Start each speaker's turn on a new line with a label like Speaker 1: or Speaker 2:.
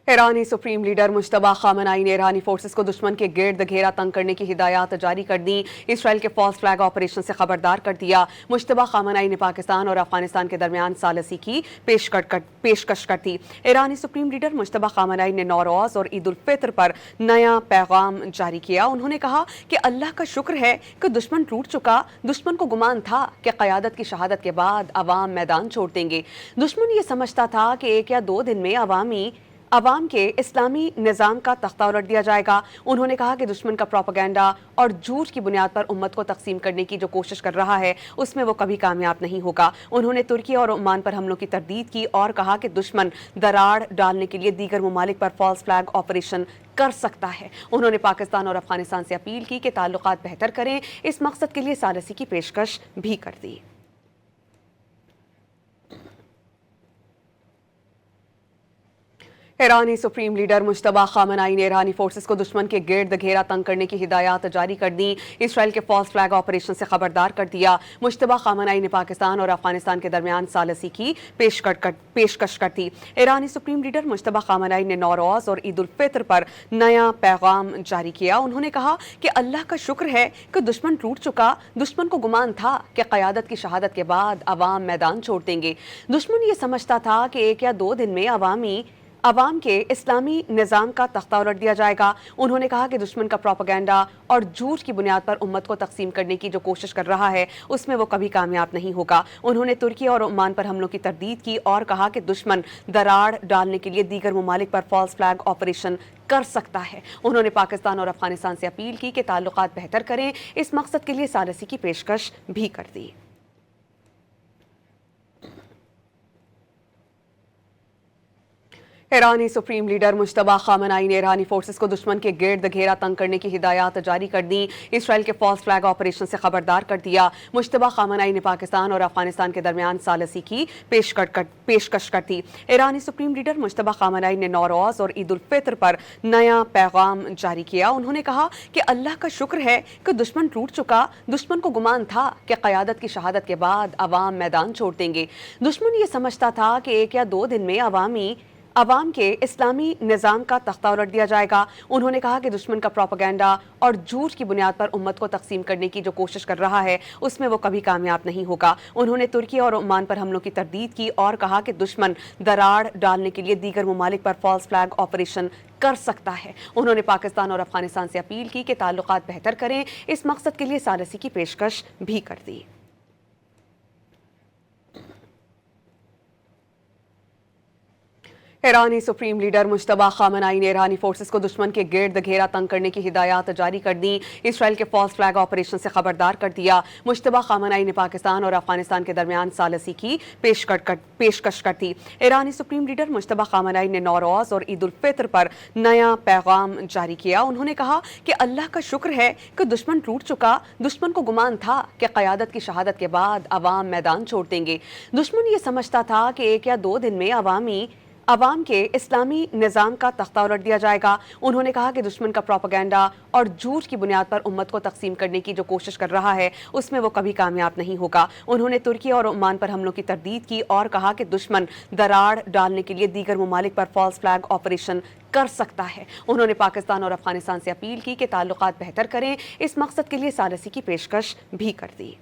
Speaker 1: ईरानी supreme leader Mushtaba खामनाई ने ईरानी forces को दुश्मन के गिर्द घेरा तंग करने की हिदायत जारी कर दी। इसराइल के फॉल्स फ्लैग ऑपरेशन से खबरदार कर दिया। मुश्तबा खामनाई ने पाकिस्तान और अफगानिस्तान के दरमियान सालसी की पेशकश कर दी। ईरानी सुप्रीम लीडर मुश्तबा खामनाई ने नौरोज़ और ईद उल फित्र पर नया पैगाम जारी किया। उन्होंने कहा कि अल्लाह का शुक्र है कि दुश्मन टूट चुका। दुश्मन को गुमान था कि क़यादत की शहादत के बाद अवाम मैदान छोड़ देंगे। दुश्मन ये समझता था कि 1 या 2 दिन में अवाम के इस्लामी निज़ाम का तख्ता उलट दिया जाएगा। उन्होंने कहा कि दुश्मन का प्रोपेगेंडा और झूठ की बुनियाद पर उम्मत को तकसीम करने की जो कोशिश कर रहा है उसमें वो कभी कामयाब नहीं होगा। उन्होंने तुर्की और ओमान पर हमलों की तरदीद की और कहा कि दुश्मन दराड़ डालने के लिए दीगर ममालिक पर फॉल्स फ्लैग ऑपरेशन कर सकता है। उन्होंने पाकिस्तान और अफगानिस्तान से अपील की कि ताल्लुकात बेहतर करें। इस मकसद के लिए सालसी की पेशकश भी कर दी। ईरानी सुप्रीम लीडर मुश्तबा खामनाई ने ईरानी फोर्सेस को दुश्मन के गिर्द घेरा तंग करने की हिदायत जारी कर दी। इसराइल के फॉल्स फ्लैग ऑपरेशन से खबरदार कर दिया। मुश्तबा खामनाई ने पाकिस्तान और अफगानिस्तान के दरमियान सालसी की पेशकश कर दी। ईरानी सुप्रीम लीडर मुश्तबा खामनाई ने नौरोज़ और ईद उल फित्र पर नया पैगाम जारी किया। उन्होंने कहा कि अल्लाह का शुक्र है कि दुश्मन टूट चुका। दुश्मन को गुमान था कि क़यादत की शहादत के बाद अवाम मैदान छोड़ देंगे। दुश्मन ये समझता था कि 1 या 2 दिन में अवाम के इस्लामी निज़ाम का तख्ता उलट दिया जाएगा। उन्होंने कहा कि दुश्मन का प्रोपेगेंडा और झूठ की बुनियाद पर उम्मत को तकसीम करने की जो कोशिश कर रहा है उसमें वो कभी कामयाब नहीं होगा। उन्होंने तुर्की और ओमान पर हमलों की तरदीद की और कहा कि दुश्मन दराड़ डालने के लिए दीगर ममालिक पर फॉल्स फ्लैग ऑपरेशन कर सकता है। उन्होंने पाकिस्तान और अफगानिस्तान से अपील की कि ताल्लुकात बेहतर करें। इस मकसद के लिए सालसी की पेशकश भी कर दी। ईरानी सुप्रीम लीडर मुश्तबा खामनाई ने ईरानी फोर्सेस को दुश्मन के गिर्द घेरा तंग करने की हिदायत जारी कर दी। इसराइल के फॉल्स फ्लैग ऑपरेशन से खबरदार कर दिया। मुश्तबा खामनाई ने पाकिस्तान और अफगानिस्तान के दरमियान सालसी की पेशकश कर दी। ईरानी सुप्रीम लीडर मुश्तबा खामनाई ने नौरोज़ और ईद उल फित्र पर नया पैगाम जारी किया। उन्होंने कहा कि अल्लाह का शुक्र है कि दुश्मन टूट चुका। दुश्मन को गुमान था कि क़यादत की शहादत के बाद अवाम मैदान छोड़ देंगे। दुश्मन ये समझता था कि 1 या 2 दिन में अवाम के इस्लामी निज़ाम का तख्ता उलट दिया जाएगा। उन्होंने कहा कि दुश्मन का प्रोपेगेंडा और झूठ की बुनियाद पर उम्मत को तकसीम करने की जो कोशिश कर रहा है उसमें वो कभी कामयाब नहीं होगा। उन्होंने तुर्की और ओमान पर हमलों की तरदीद की और कहा कि दुश्मन दराड़ डालने के लिए दीगर ममालिक पर फॉल्स फ्लैग ऑपरेशन कर सकता है। उन्होंने पाकिस्तान और अफगानिस्तान से अपील की कि ताल्लुकात बेहतर करें। इस मकसद के लिए सालसी की पेशकश भी कर दी। ईरानी सुप्रीम लीडर मुश्तबा खामनाई ने ईरानी फोर्सेस को दुश्मन के गिर्द घेरा तंग करने की हिदायत जारी कर दी। इसराइल के फॉल्स फ्लैग ऑपरेशन से खबरदार कर दिया। मुश्तबा खामनाई ने पाकिस्तान और अफगानिस्तान के दरमियान सालसी की पेशकश कर दी। ईरानी सुप्रीम लीडर मुश्तबा खामनाई ने नौरोज़ और ईद उल फित्र पर नया पैगाम जारी किया। उन्होंने कहा कि अल्लाह का शुक्र है कि दुश्मन टूट चुका। दुश्मन को गुमान था कि क़यादत की शहादत के बाद अवाम मैदान छोड़ देंगे। दुश्मन ये समझता था कि 1 या 2 दिन में अवाम के इस्लामी निज़ाम का तख्ता उलट दिया जाएगा। उन्होंने कहा कि दुश्मन का प्रोपेगेंडा और झूठ की बुनियाद पर उम्मत को तकसीम करने की जो कोशिश कर रहा है उसमें वो कभी कामयाब नहीं होगा। उन्होंने तुर्की और ओमान पर हमलों की तरदीद की और कहा कि दुश्मन दराड़ डालने के लिए दीगर ममालिक पर फॉल्स फ्लैग ऑपरेशन कर सकता है। उन्होंने पाकिस्तान और अफगानिस्तान से अपील की कि ताल्लुकात बेहतर करें। इस मकसद के लिए सालसी की पेशकश भी कर दी।